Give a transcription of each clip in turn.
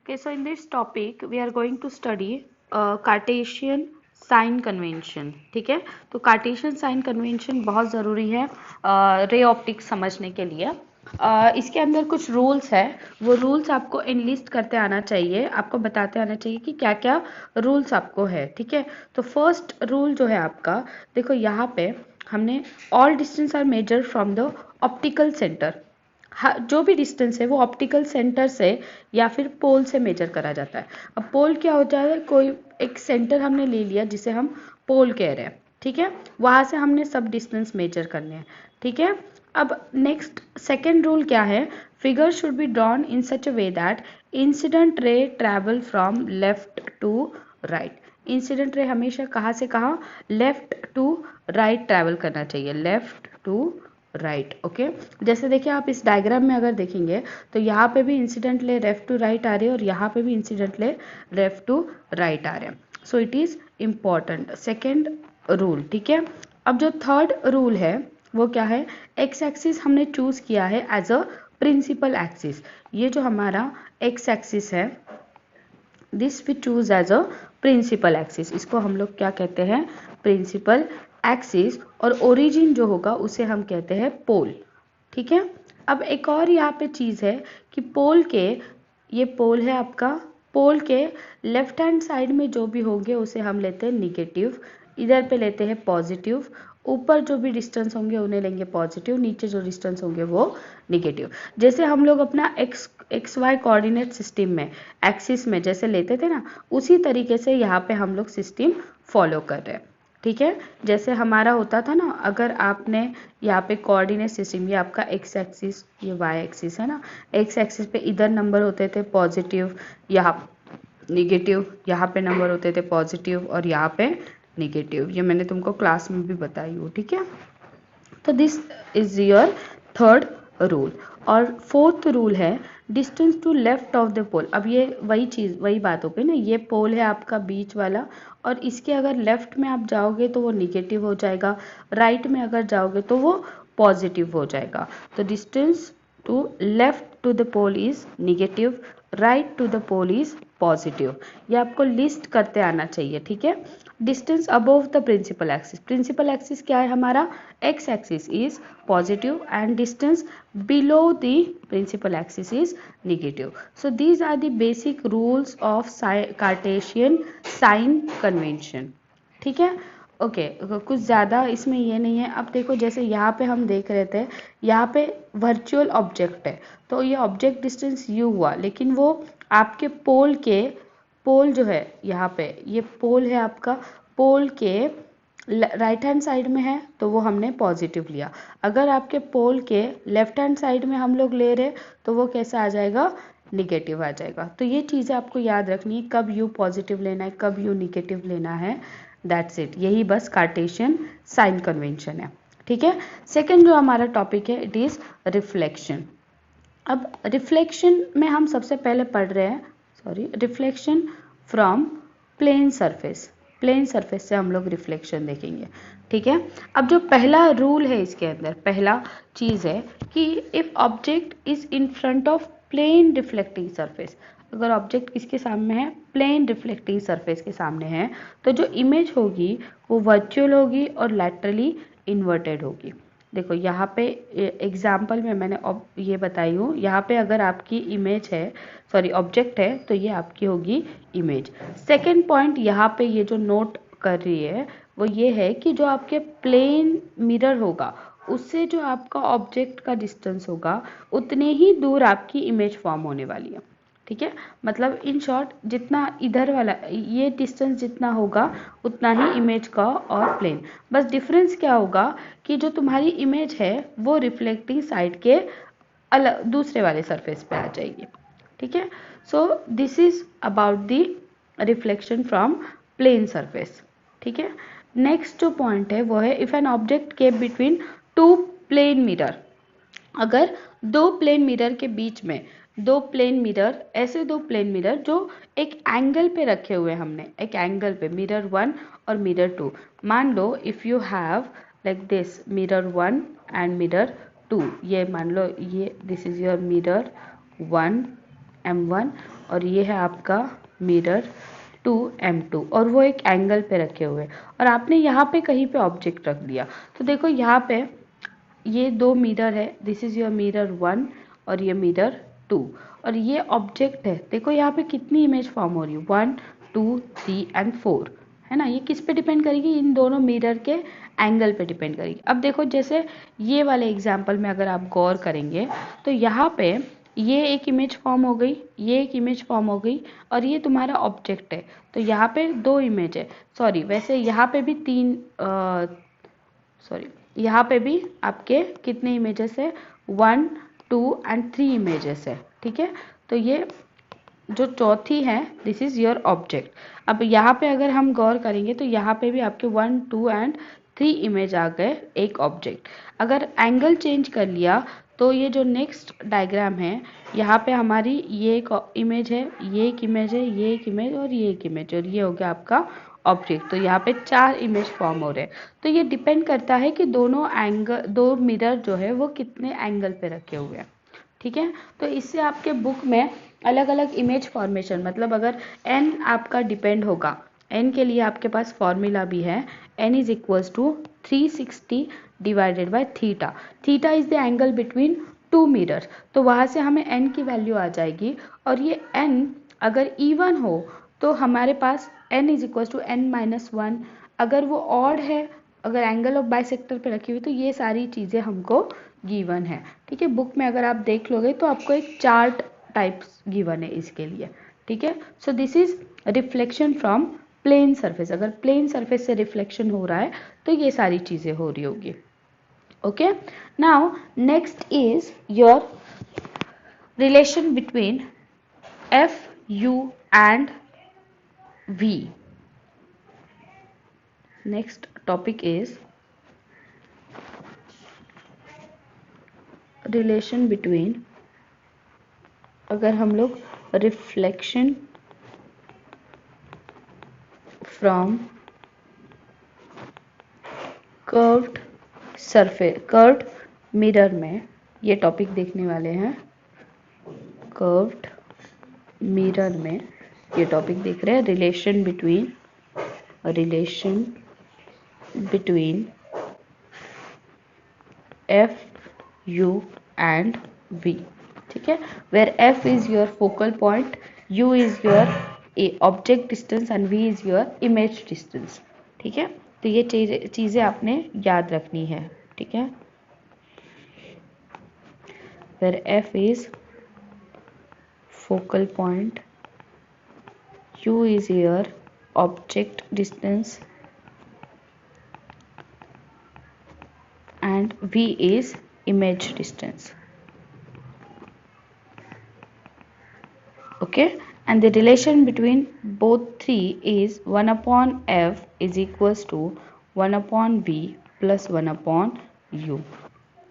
Okay, so in this topic we are going to study Cartesian sign convention. ठीक है, तो Cartesian sign convention बहुत ज़रूरी है रे ऑप्टिक्स समझने के लिए. इसके अंदर कुछ रूल्स है, वो रूल्स आपको एनलिस्ट करते आना चाहिए, आपको बताते आना चाहिए कि क्या क्या रूल्स आपको है. ठीक है, तो फर्स्ट रूल जो है आपका, देखो यहाँ पे हमने all distance are measure from the optical centre. जो भी डिस्टेंस है वो ऑप्टिकल सेंटर से या फिर पोल से मेजर करा जाता है. अब पोल क्या होता है, कोई एक सेंटर हमने ले लिया जिसे हम पोल कह रहे हैं. ठीक है, वहां से हमने सब डिस्टेंस मेजर करने हैं. ठीक है, अब नेक्स्ट सेकेंड रूल क्या है, figure should be drawn in such a way that incident ray travel from left to right. Incident ray हमेशा कहाँ से कहाँ, लेफ्ट टू राइट ट्रैवल करना चाहिए, लेफ्ट टू राइट. ओके, जैसे देखिए आप इस डायग्राम में अगर देखेंगे तो यहाँ पे भी इंसिडेंट ले लेफ्ट टू राइट आ रहे हैं और यहाँ पे भी इंसिडेंट ले लेफ्ट टू राइट आ रहे हैं. सो it is important second rule. ठीक है, अब जो थर्ड रूल है वो क्या है, एक्स एक्सिस हमने चूज किया है एज अ प्रिंसिपल एक्सिस. ये जो हमारा एक्स एक्सिस है, this we choose as a principal axis. इसको हम लोग क्या कहते हैं, प्रिंसिपल एक्सिस. और ओरिजिन जो होगा उसे हम कहते हैं पोल. ठीक है, अब एक और यहाँ पे चीज़ है कि पोल के, ये पोल है आपका, पोल के लेफ्ट हैंड साइड में जो भी होंगे उसे हम लेते हैं निगेटिव, इधर पे लेते हैं पॉजिटिव. ऊपर जो भी डिस्टेंस होंगे उन्हें लेंगे पॉजिटिव, नीचे जो डिस्टेंस होंगे वो निगेटिव. जैसे हम लोग अपना एक्स वाई कोऑर्डिनेट सिस्टम में एक्सिस में जैसे लेते थे ना, उसी तरीके से यहाँ पे हम लोग सिस्टम फॉलो कर रहे हैं. ठीक है, जैसे हमारा होता था ना, अगर आपने यहाँ पे कोऑर्डिनेट सिस्टम, ये आपका एक्स एक्सिस, ये वाई एक्सिस है ना, एक्स एक्सिस पे इधर नंबर होते थे पॉजिटिव, यहाँ निगेटिव, यहाँ पे नंबर होते थे पॉजिटिव और यहाँ पे निगेटिव. ये मैंने तुमको क्लास में भी बताई हूँ. ठीक है, तो this is your third rule. और फोर्थ रूल है distance to left of the pole. अब ये वही चीज़, वही बात हो गई ना, ये पोल है आपका बीच वाला और इसके अगर लेफ्ट में आप जाओगे तो वो निगेटिव हो जाएगा, राइट में अगर जाओगे तो वो पॉजिटिव हो जाएगा. तो distance to left to the pole is negative, right to the pole is positive. ये आपको लिस्ट करते आना चाहिए. ठीक है, distance above the principal axis, principal axis क्या है हमारा, X axis is positive and distance below the principal axis is negative. So these are the basic rules of Cartesian sign convention. ठीक है, ओके कुछ ज़्यादा इसमें ये नहीं है. अब देखो जैसे यहाँ पे हम देख रहे थे, यहाँ पे वर्चुअल ऑब्जेक्ट है, तो ये ऑब्जेक्ट डिस्टेंस u हुआ, लेकिन वो आपके पोल के, पोल जो है यहाँ पे, ये पोल है आपका, पोल के राइट हैंड साइड में है तो वो हमने पॉजिटिव लिया. अगर आपके पोल के लेफ्ट हैंड साइड में हम लोग ले रहे तो वो कैसा आ जाएगा, निगेटिव आ जाएगा. तो ये चीज़ें आपको याद रखनी है, कब यू पॉजिटिव लेना है, कब यू निगेटिव लेना है. दैट्स इट, यही बस कार्टेशियन साइन कन्वेंशन है. ठीक है, सेकेंड जो हमारा टॉपिक है इट इज़ रिफ्लेक्शन. अब रिफ्लेक्शन में हम सबसे पहले पढ़ रहे हैं, sorry, reflection from plane surface. Plane surface से हम लोग रिफ्लेक्शन देखेंगे. ठीक है, अब जो पहला रूल है इसके अंदर, पहला चीज़ है कि if object is in front of plane reflecting surface, अगर ऑब्जेक्ट किसके सामने है, प्लेन रिफ्लेक्टिंग सरफेस के सामने है, तो जो इमेज होगी वो वर्चुअल होगी और लैटरली इन्वर्टेड होगी. देखो यहाँ पे एग्जाम्पल में मैंने ये बताई हूँ, यहाँ पे अगर आपकी इमेज है, सॉरी ऑब्जेक्ट है, तो ये आपकी होगी इमेज. सेकेंड पॉइंट यहाँ पे ये जो नोट कर रही है वो ये है कि जो आपके प्लेन मिरर होगा उससे जो आपका ऑब्जेक्ट का डिस्टेंस होगा उतने ही दूर आपकी इमेज फॉर्म होने वाली है. ठीक है, मतलब इन शॉर्ट जितना इधर वाला ये डिस्टेंस जितना होगा उतना ही इमेज का और प्लेन. बस डिफरेंस क्या होगा कि जो तुम्हारी इमेज है वो रिफ्लेक्टिंग साइड के अलग दूसरे वाले सरफेस पे आ जाएगी. ठीक है, so this is about the reflection from plane surface. ठीक है, नेक्स्ट जो पॉइंट है वो है if an object keep between two plane mirror. अगर दो प्लेन मिरर के बीच में, दो प्लेन मिरर, ऐसे दो प्लेन मिरर जो एक एंगल पे रखे हुए, हमने एक एंगल पे, मिरर 1 और मिरर 2. मान लो if you have like this mirror 1 and mirror 2, ये मान लो ये this is your mirror 1 M1 और ये है आपका मिरर 2m2 और वो एक एंगल पे रखे हुए हैं और आपने यहाँ पे कहीं पे ऑब्जेक्ट रख दिया। तो देखो यहाँ पे ये दो मिरर है, दिस इज योर मिरर 1 और ये मिरर 2 और ये ऑब्जेक्ट है। देखो यहाँ पे कितनी इमेज फॉर्म हो रही है, 1 2 3 एंड 4 है ना। ये किस पे डिपेंड करेगी, इन दोनों मिरर के एंगल पे डिपेंड करेगी। अब देखो जैसे ये वाले एग्जाम्पल में अगर आप गौर करेंगे तो यहाँ पे ये एक इमेज फॉर्म हो गई, ये एक इमेज फॉर्म हो गई और ये तुम्हारा ऑब्जेक्ट है। तो यहाँ पे दो इमेज है, सॉरी वैसे यहाँ पे भी तीन, सॉरी यहाँ पे भी आपके कितने इमेजेस है, 1 2 एंड 3 इमेजेस है। ठीक है, तो ये जो चौथी है दिस इज योर ऑब्जेक्ट। अब यहाँ पे अगर हम गौर करेंगे तो यहाँ पे भी आपके 1 2 एंड 3 इमेज आ गए एक ऑब्जेक्ट। अगर एंगल चेंज कर लिया तो ये जो नेक्स्ट डायग्राम है यहाँ पे हमारी ये एक इमेज है, ये एक इमेज है, ये एक इमेज और ये एक इमेज और ये हो गया आपका ऑब्जेक्ट। तो यहाँ पे 4 इमेज फॉर्म हो रहे हैं। तो ये डिपेंड करता है कि दोनों एंगल, दो मिरर जो है वो कितने एंगल पे रखे हुए हैं। ठीक है, तो इससे आपके बुक में अलग अलग इमेज फॉर्मेशन, मतलब अगर n आपका डिपेंड होगा, n के लिए आपके पास फॉर्मूला भी है, n is equals to 360 divided by theta. Theta is the angle between two mirrors, तो वहाँ से हमें n की वैल्यू आ जाएगी और ये n अगर इवन हो तो हमारे पास n is equals to n minus 1। अगर वो ऑड है, अगर एंगल ऑफ बाइसेक्टर पे रखी हुई, तो ये सारी चीज़ें हमको गिवन है। ठीक है, बुक में अगर आप देख लोगे तो आपको एक चार्ट टाइप्स गिवन है इसके लिए। ठीक है, so this is reflection from plane surface. अगर प्लेन सरफेस से रिफ्लेक्शन हो रहा है तो ये सारी चीज़ें हो रही होगी। Okay, now next is your relation between F U and V. Next topic is relation between, अगर हम लोग reflection from curved surface, curved mirror में ये टॉपिक देखने वाले हैं। कर्व्ड मिरर में ये टॉपिक देख रहे हैं, relation between F U and V. ठीक है, where F is your focal point, U is your object distance and V is your image distance. ठीक है, तो ये चीजें आपने याद रखनी है। ठीक है, where F is focal point, U is your object distance and v is image distance. Okay, and the relation between both three is 1 upon f is equals to 1 upon v plus 1 upon u.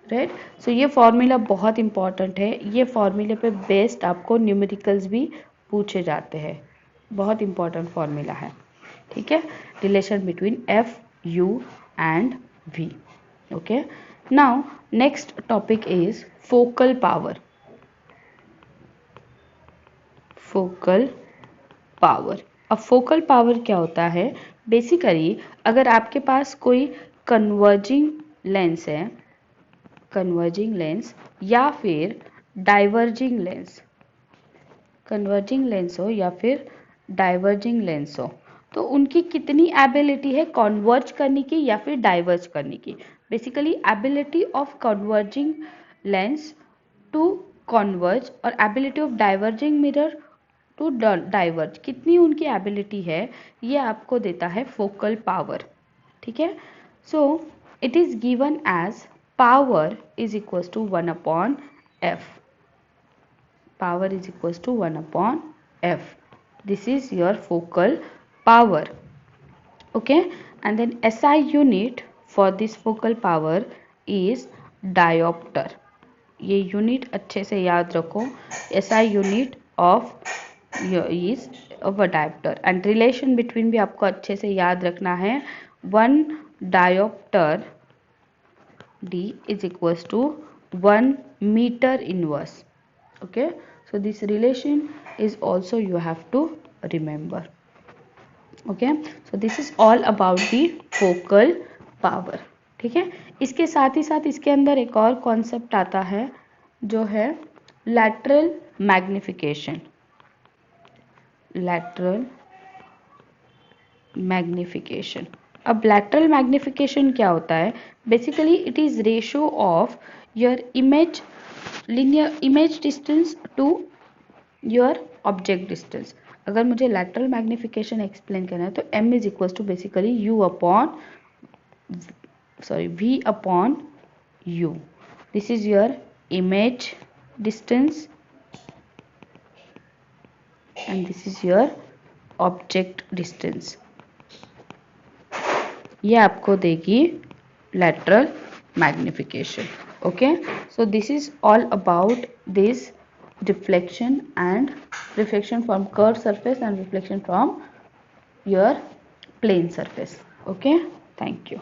Right, सो ये formula बहुत important है। ये फॉर्मूले पे based आपको numericals भी पूछे जाते हैं, बहुत इंपॉर्टेंट फॉर्मूला है। ठीक है, relation between F U and V. Okay, now next topic is focal power. Focal power, अब focal power क्या होता है, बेसिकली अगर आपके पास कोई कन्वर्जिंग लेंस है, कन्वर्जिंग लेंस या फिर डाइवर्जिंग लेंस, कन्वर्जिंग लेंस हो या फिर डाइवर्जिंग लेंस हो, तो उनकी कितनी एबिलिटी है कन्वर्ज करने की या फिर डाइवर्ज करने की। Basically ability of converging lens to converge और ability of diverging mirror to diverge, कितनी उनकी एबिलिटी है ये आपको देता है फोकल पावर। ठीक है, so it is given as power is equals to 1 upon F, power is equals to 1 upon f. This is your focal power. Okay, and then SI unit for this focal power is diopter. ये unit अच्छे से याद रखो, SI unit of is of a diopter and relation between भी आपको अच्छे से याद रखना है। 1 diopter D is equals to 1 meter inverse. Okay, so this relation is also you have to remember. Okay, so this is all about the focal power. ठीक है, इसके साथ ही साथ इसके अंदर एक और कॉन्सेप्ट आता है जो है लैटरल मैग्निफिकेशन. Lateral magnification. अब लैटरल मैग्निफिकेशन क्या होता है? Basically it is ratio of your image linear image distance to your object distance. अगर मुझे लैटरल मैग्निफिकेशन एक्सप्लेन करना है तो m is equal to basically u upon v upon u. This is your image distance and this is your object distance. ये आपको देगी lateral magnification. Okay, so this is all about this reflection and reflection from curved surface and reflection from your plane surface. Okay, thank you.